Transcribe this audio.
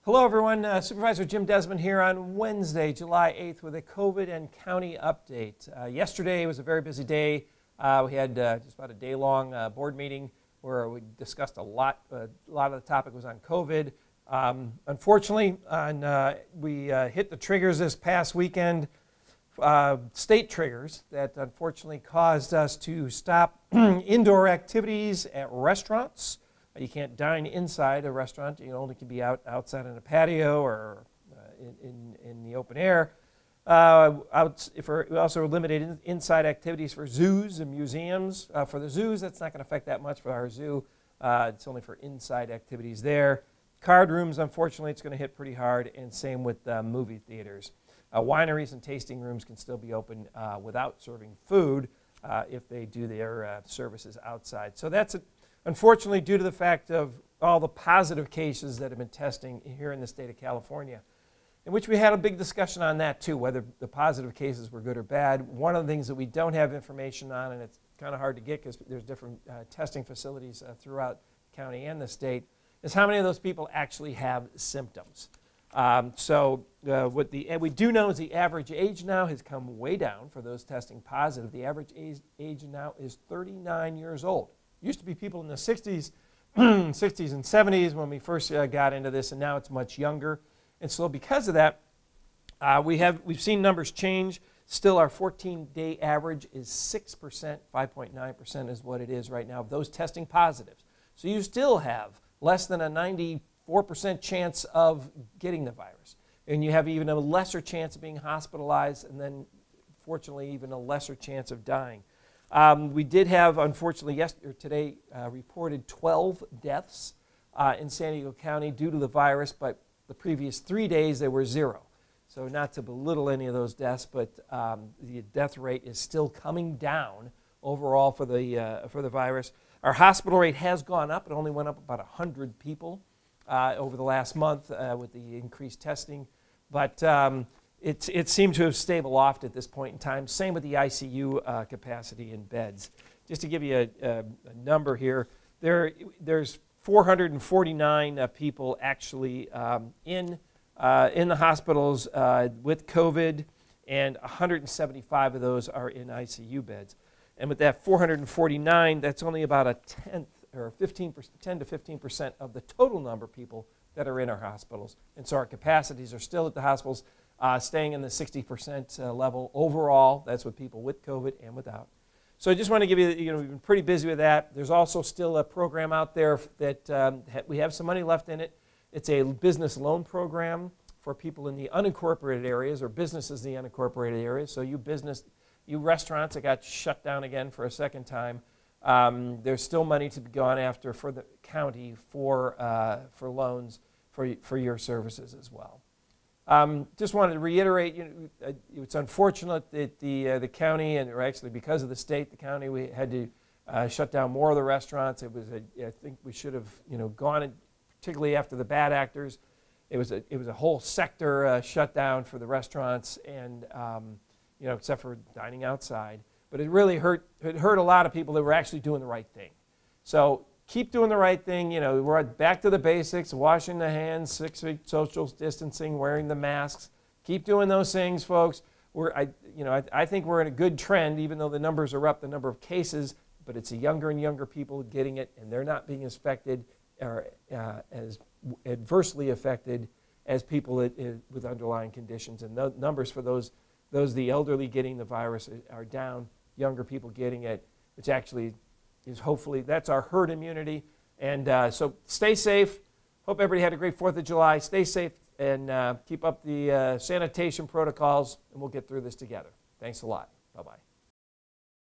Hello everyone, Supervisor Jim Desmond here on Wednesday, July 8th with a COVID and county update. Yesterday was a very busy day. We had just about a day-long board meeting where we discussed a lot of the topic was on COVID. Unfortunately, we hit the triggers this past weekend, state triggers that unfortunately caused us to stop indoor activities at restaurants. You can't dine inside a restaurant. You only can be outside on a patio or in the open air. We also limited inside activities for zoos and museums. For the zoos, that's not going to affect that much. For our zoo, it's only for inside activities there. Card rooms, unfortunately, it's going to hit pretty hard, and same with movie theaters. Wineries and tasting rooms can still be open without serving food if they do their services outside. So that's unfortunately, due to the fact of all the positive cases that have been testing here in the state of California, in which we had a big discussion on that too, whether the positive cases were good or bad. One of the things that we don't have information on, and it's kind of hard to get because there's different testing facilities throughout the county and the state, is how many of those people actually have symptoms. What we do know is the average age now has come way down for those testing positive. The average age now is 39 years old. Used to be people in the 60s, 60s and 70s when we first got into this, and now it's much younger. And so because of that, we've seen numbers change. Still, our 14-day average is 6%, 5.9% is what it is right now of those testing positives. So you still have less than a 94% chance of getting the virus. And you have even a lesser chance of being hospitalized, and then, fortunately, even a lesser chance of dying. We did have, unfortunately, today reported 12 deaths in San Diego County due to the virus, but the previous 3 days there were 0. So not to belittle any of those deaths, but the death rate is still coming down overall for the virus. Our hospital rate has gone up. It only went up about 100 people over the last month with the increased testing, but it seemed to have stabilized at this point in time. Same with the ICU capacity in beds. Just to give you a number here, there's 449 people actually in the hospitals with COVID, and 175 of those are in ICU beds. And with that 449, that's only about a 10 to 15% of the total number of people that are in our hospitals. And so our capacities are still at the hospitals staying in the 60% level overall. That's with people with COVID and without. So I just want to give you, we've been pretty busy with that. There's also still a program out there that we have some money left in it. It's a business loan program for people in the unincorporated areas, or businesses in the unincorporated areas. So you restaurants that got shut down again for a second time, there's still money to be gone after for the county for loans for your services as well. Just wanted to reiterate, it's unfortunate that the county, or actually because of the state, the county, we had to shut down more of the restaurants. I think we should have, gone, particularly after the bad actors. It was a whole sector shut down for the restaurants, and except for dining outside. But it really hurt a lot of people that were actually doing the right thing. So keep doing the right thing. We're back to the basics: washing the hands, 6 feet social distancing, wearing the masks. Keep doing those things, folks. I think we're in a good trend, even though the numbers are up, the number of cases. But it's younger and younger people getting it, and they're not being affected or as adversely affected as people with underlying conditions. And the numbers for the elderly getting the virus are down. Younger people getting it, which actually is hopefully, that's our herd immunity. And so stay safe. Hope everybody had a great 4th of July. Stay safe and keep up the sanitation protocols, and we'll get through this together. Thanks a lot. Bye-bye.